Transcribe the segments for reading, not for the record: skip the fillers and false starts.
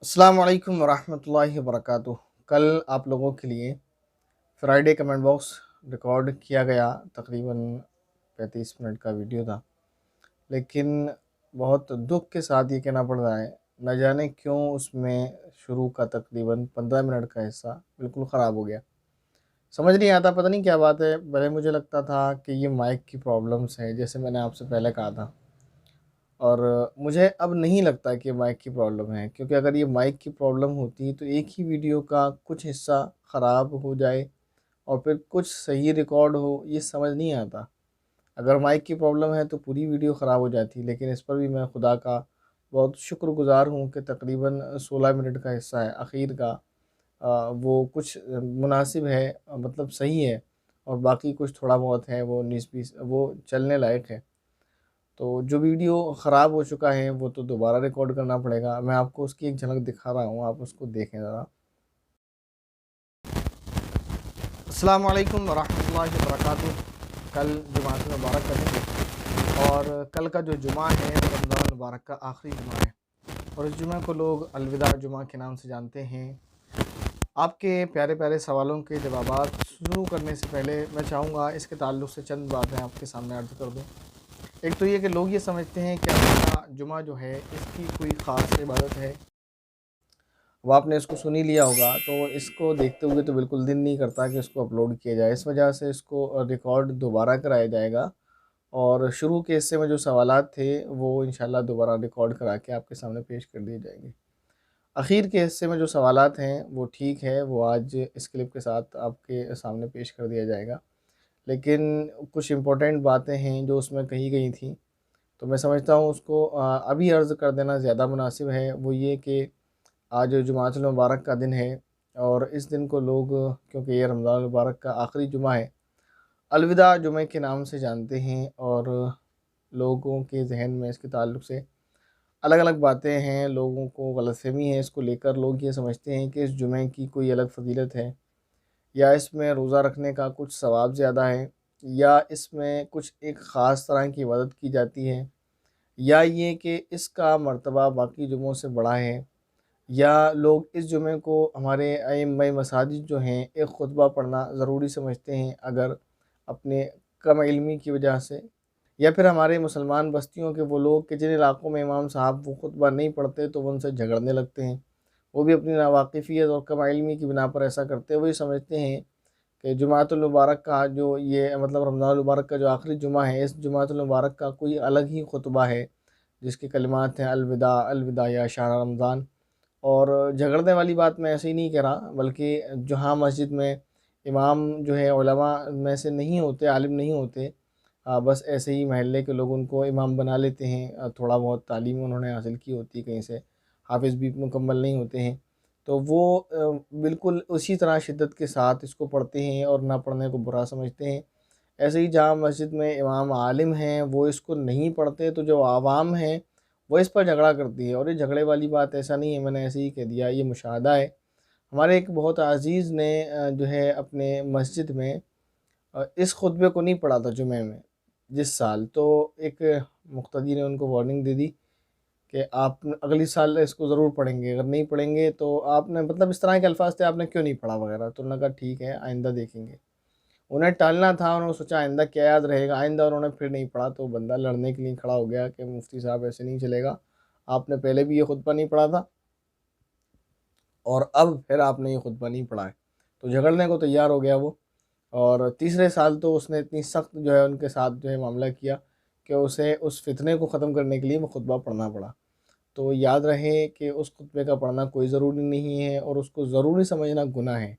अस्सलाम वालेकुम वरहमतुल्लाहि वबरकातुह। कल आप लोगों के लिए फ्राइडे कमेंट बॉक्स रिकॉर्ड किया गया तकरीबन 35 मिनट का वीडियो था, लेकिन बहुत दुख के साथ ये कहना पड़ रहा है, न जाने क्यों उसमें शुरू का तकरीबन 15 मिनट का हिस्सा बिल्कुल ख़राब हो गया। समझ नहीं आता, पता नहीं क्या बात है। पहले मुझे लगता था कि ये माइक की प्रॉब्लम्स है, जैसे मैंने आपसे पहले कहा था, और मुझे अब नहीं लगता कि माइक की प्रॉब्लम है, क्योंकि अगर ये माइक की प्रॉब्लम होती तो एक ही वीडियो का कुछ हिस्सा ख़राब हो जाए और फिर कुछ सही रिकॉर्ड हो, ये समझ नहीं आता। अगर माइक की प्रॉब्लम है तो पूरी वीडियो ख़राब हो जाती, लेकिन इस पर भी मैं खुदा का बहुत शुक्रगुज़ार हूँ कि तकरीबन 16 मिनट का हिस्सा है आखिर का, वो कुछ मुनासिब है, मतलब सही है, और बाकी कुछ थोड़ा बहुत है वो 19-20 वो चलने लायक है। तो जो वीडियो ख़राब हो चुका है वो तो दोबारा रिकॉर्ड करना पड़ेगा। मैं आपको उसकी एक झलक दिखा रहा हूँ, आप उसको देखें ज़रा। अस्सलाम वालेकुम वरहमतुल्लाहि वबरकातुह। कल जुमात मुबारक का दिन है, और कल का जो जुमा है वो रमज़ान मुबारक का आखिरी जुमा है, और इस जुमे को लोग अलविदा जुमा के नाम से जानते हैं। आपके प्यारे प्यारे सवालों के जवाबात शुरू करने से पहले मैं चाहूँगा इसके ताल्लुक़ से चंद बातें आपके सामने अर्ज़ कर दूँ। एक तो ये कि लोग ये समझते हैं कि जुमा जो है इसकी कोई ख़ास इबादत है। वो आपने इसको सुन ही लिया होगा, तो इसको देखते हुए तो बिल्कुल दिल नहीं करता कि इसको अपलोड किया जाए। इस वजह से इसको रिकॉर्ड दोबारा कराया जाएगा, और शुरू के हिस्से में जो सवालात थे वो इंशाल्लाह दोबारा रिकॉर्ड करा के आपके सामने पेश कर दिए जाएंगे। आखिर के हिस्से में जो सवालात हैं वो ठीक है, वो आज इस क्लिप के साथ आपके सामने पेश कर दिया जाएगा, लेकिन कुछ इम्पोर्टेंट बातें हैं जो उसमें कही गई थी, तो मैं समझता हूँ उसको अभी अर्ज़ कर देना ज़्यादा मुनासिब है। वो ये कि आज जुमातुल मुबारक का दिन है, और इस दिन को लोग, क्योंकि ये रमज़ान मुबारक का आखिरी जुमा है, अलविदा जुमे के नाम से जानते हैं, और लोगों के जहन में इसके ताल्लुक़ से अलग अलग बातें हैं, लोगों को गलतफ़हमी है इसको लेकर। लोग ये समझते हैं कि इस जुमे की कोई अलग फ़जीलत है, या इसमें रोज़ा रखने का कुछ सवाब ज़्यादा है, या इसमें कुछ एक ख़ास तरह की इबादत की जाती है, या ये कि इसका मर्तबा बाकी जुमों से बड़ा है, या लोग इस जुमे को हमारे अइम्मा मसाजिद जो हैं एक खुतबा पढ़ना ज़रूरी समझते हैं, अगर अपने कम इल्मी की वजह से, या फिर हमारे मुसलमान बस्तियों के वो लोग कि जिन इलाक़ों में इमाम साहब वो खुतबा नहीं पढ़ते तो वो उनसे झगड़ने लगते हैं। वो भी अपनी नावाकिफ़ियत और कम इल्मी की बिना पर ऐसा करते हैं। वो ये समझते हैं कि जुमातुल मुबारक का जो ये मतलब रमज़ानुल मुबारक का जो आखिरी जुमा है, इस जुमातुल मुबारक का कोई अलग ही खुतबा है, जिसके कलिमात हैं अलविदा अलविदा या शहर रमज़ान। और झगड़ने वाली बात मैं ऐसे ही नहीं कह रहा, बल्कि जहाँ मस्जिद में इमाम जो है उलमा में से नहीं होते, आलिम नहीं होते, बस ऐसे ही महल्ले के लोग उनको इमाम बना लेते हैं, थोड़ा बहुत तालीम उन्होंने हासिल की होती है कहीं से, हाफिज़ भी मुकम्मल नहीं होते हैं, तो वो बिल्कुल उसी तरह शिद्दत के साथ इसको पढ़ते हैं और ना पढ़ने को बुरा समझते हैं। ऐसे ही जहाँ मस्जिद में इमाम आलिम हैं वो इसको नहीं पढ़ते, तो जो आवाम है वो इस पर झगड़ा करती है, और ये झगड़े वाली बात ऐसा नहीं है, मैंने ऐसे ही कह दिया, ये मुशाहदा है। हमारे एक बहुत अज़ीज़ ने जो है अपने मस्जिद में इस खुतबे को नहीं पढ़ा था जुमे में जिस साल, तो एक मुक़्तदी ने उनको वार्निंग दे दी कि आप अगली साल इसको ज़रूर पढ़ेंगे, अगर नहीं पढ़ेंगे तो आपने, मतलब इस तरह के अल्फाज थे, आपने क्यों नहीं पढ़ा वगैरह। तो उन्होंने कहा ठीक है आइंदा देखेंगे। उन्हें टालना था, उन्होंने सोचा आइंदा क्या याद रहेगा, आइंदा उन्होंने फिर नहीं पढ़ा, तो बंदा लड़ने के लिए खड़ा हो गया कि मुफ्ती साहब ऐसे नहीं चलेगा, आपने पहले भी ये खुतबा नहीं पढ़ा था और अब फिर आपने ये खुतबा नहीं पढ़ा है। तो झगड़ने को तैयार हो गया वो, और तीसरे साल तो उसने इतनी सख्त जो है उनके साथ जो है मामला किया कि उसे उस फितने को ख़त्म करने के लिए वो खुतबा पढ़ना पड़ा। तो याद रहे कि उस खुतबे का पढ़ना कोई ज़रूरी नहीं है, और उसको ज़रूरी समझना गुनाह है।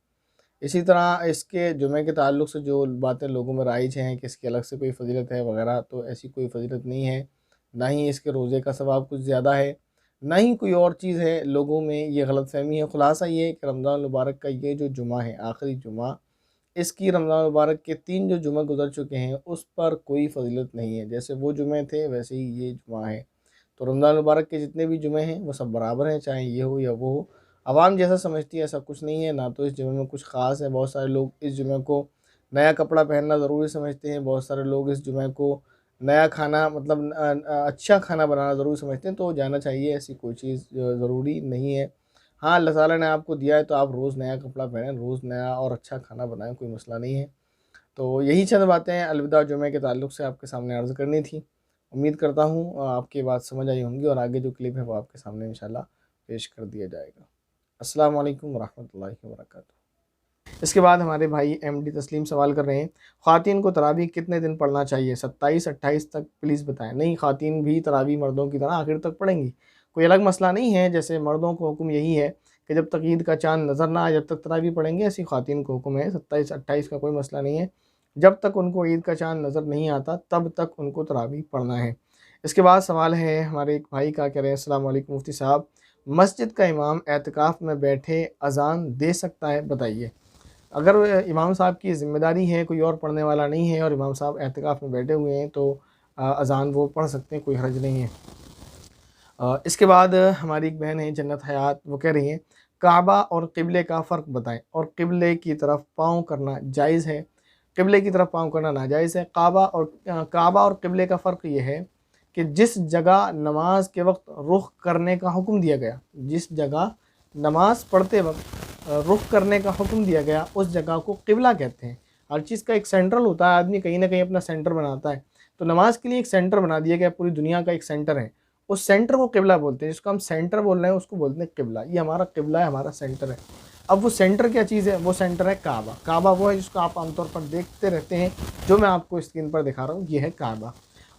इसी तरह इसके जुमे के ताल्लुक़ से जो बातें लोगों में राइज हैं कि इसकी अलग से कोई फ़जीलत है वगैरह, तो ऐसी कोई फ़जीलत नहीं है। ना ही इसके रोज़े का सवाब कुछ ज़्यादा है, ना ही कोई और चीज़ है, लोगों में ये गलतफ़हमी है। ख़ुलासा ये है कि रमज़ान मुबारक का ये जो जुमा है, आखिरी जुमा, इसकी रमज़ान मुबारक के 3 जो जुमे गुज़र चुके हैं उस पर कोई फ़जीलत नहीं है। जैसे वो जुमे थे वैसे ही ये जुमा है। तो रमज़ान मुबारक के जितने भी जुमे हैं वो सब बराबर हैं, चाहे ये हो या वो हो। आवाम जैसा समझती है ऐसा कुछ नहीं है, ना तो इस जुमे में कुछ ख़ास है। बहुत सारे लोग इस जुमे को नया कपड़ा पहनना ज़रूरी समझते हैं, बहुत सारे लोग इस जुमे को नया खाना, मतलब अच्छा खाना बनाना ज़रूरी समझते हैं, तो जाना चाहिए, ऐसी कोई चीज़ ज़रूरी नहीं है। ہاں اللہ تعالیٰ نے آپ کو دیا ہے تو آپ روز نیا کپڑا پہنیں، روز نیا اور اچھا کھانا بنائیں، کوئی مسئلہ نہیں ہے۔ تو یہی چند باتیں الوداع جمعہ کے تعلق سے آپ کے سامنے عرض کرنی تھی۔ امید کرتا ہوں آپ کی بات سمجھ آئی ہوں گی، اور آگے جو کلپ ہے وہ آپ کے سامنے انشاءاللہ پیش کر دیا جائے گا۔ السلام علیکم ورحمۃ اللہ وبرکاتہ۔ اس کے بعد ہمارے بھائی ایم ڈی تسلیم سوال کر رہے ہیں، خواتین کو تراویح کتنے دن پڑھنا چاہیے؟ 27-28 تک پلیز بتائیں۔ نہیں، خواتین بھی تراویح مردوں کی طرح آخر تک پڑھیں گی، کوئی الگ مسئلہ نہیں ہے۔ جیسے مردوں کو حکم یہی ہے کہ جب تک عید کا چاند نظر نہ آئے جب تک تراویح پڑھیں گے، ایسی خواتین کو حکم ہے 27-28 کا کوئی مسئلہ نہیں ہے، جب تک ان کو عید کا چاند نظر نہیں آتا تب تک ان کو تراویح پڑھنا ہے۔ اس کے بعد سوال ہے ہمارے ایک بھائی کا، کہہ رہے ہیں السلام علیکم مفتی صاحب، مسجد کا امام اعتکاف میں بیٹھے اذان دے سکتا ہے؟ بتائیے۔ اگر امام صاحب کی ذمہ داری ہے، کوئی اور پڑھنے والا نہیں ہے، اور امام صاحب اعتکاف میں بیٹھے ہوئے ہیں تو اذان وہ پڑھ سکتے ہیں، کوئی حرج نہیں ہے۔ اس کے بعد ہماری ایک بہن ہے جنت حیات، وہ کہہ رہی ہیں کعبہ اور قبلے کا فرق بتائیں، اور قبلے کی طرف پاؤں کرنا جائز ہے؟ قبلے کی طرف پاؤں کرنا ناجائز ہے۔ کعبہ اور قبلے کا فرق یہ ہے کہ جس جگہ نماز کے وقت رخ کرنے کا حکم دیا گیا، جس جگہ نماز پڑھتے وقت رخ کرنے کا حکم دیا گیا اس جگہ کو قبلہ کہتے ہیں۔ ہر چیز کا ایک سینٹرل ہوتا ہے، آدمی کہیں نہ کہیں اپنا سینٹر بناتا ہے، تو نماز کے لیے ایک سینٹر بنا دیا گیا، پوری دنیا کا ایک سینٹر ہے، اس سینٹر کو قبلہ بولتے ہیں۔ جس کو ہم سینٹر بول رہے ہیں اس کو بولتے ہیں قبلہ، یہ ہمارا قبلہ ہے، ہمارا سینٹر ہے۔ اب وہ سینٹر کیا چیز ہے؟ وہ سینٹر ہے کعبہ۔ کعبہ وہ ہے جس کو آپ عام طور پر دیکھتے رہتے ہیں، جو میں آپ کو اسکرین پر دکھا رہا ہوں، یہ ہے کعبہ۔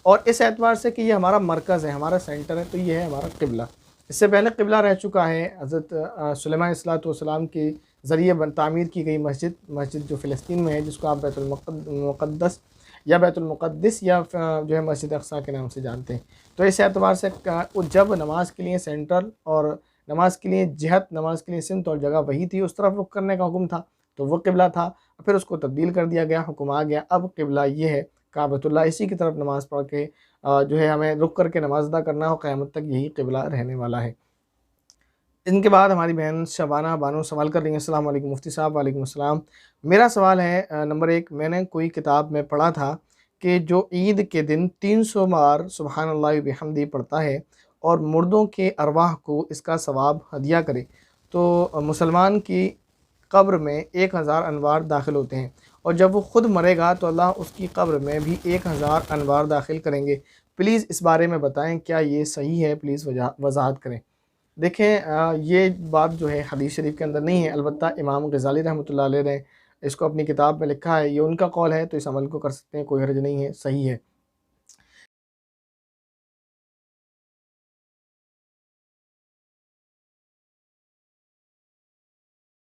اور اس اعتبار سے کہ یہ ہمارا مرکز ہے، ہمارا سینٹر ہے، تو یہ ہے ہمارا قبلہ۔ اس سے پہلے قبلہ رہ چکا ہے حضرت سلیمان علیہ السلام کے ذریعے تعمیر کی گئی مسجد جو فلسطین میں ہے، جس کو آپ بیت المقدس یا جو ہے مسجد اقصیٰ کے نام سے جانتے ہیں۔ تو اس اعتبار سے جب نماز کے لیے سینٹرل اور نماز کے لیے جہت، نماز کے لیے سمت اور جگہ وہی تھی، اس طرف رخ کرنے کا حکم تھا تو وہ قبلہ تھا، پھر اس کو تبدیل کر دیا گیا، حکم آ گیا اب قبلہ یہ ہے کعبۃ اللہ، اسی کی طرف نماز پڑھ کے جو ہے ہمیں رخ کر کے نماز ادا کرنا ہو، قیامت تک یہی قبلہ رہنے والا ہے۔ ان کے بعد ہماری بہن شبانہ بانو سوال کر رہی ہیں، السلام علیکم مفتی صاحب۔ وعلیکم السلام۔ میرا سوال ہے نمبر 1، میں نے کوئی کتاب میں پڑھا تھا کہ جو عید کے دن 300 بار سبحان اللہ وبحمدہ پڑھتا ہے اور مردوں کے ارواح کو اس کا ثواب ہدیہ کرے تو مسلمان کی قبر میں 1000 انوار داخل ہوتے ہیں، اور جب وہ خود مرے گا تو اللہ اس کی قبر میں بھی 1000 انوار داخل کریں گے۔ پلیز اس بارے میں بتائیں، کیا یہ صحیح ہے؟ پلیز وضاحت کریں۔ دیکھیں یہ بات جو ہے حدیث شریف کے اندر نہیں ہے، البتہ امام غزالی رحمۃ اللہ علیہ نے اس کو اپنی کتاب میں لکھا ہے، یہ ان کا قول ہے تو اس عمل کو کر سکتے ہیں، کوئی حرج نہیں ہے، صحیح ہے۔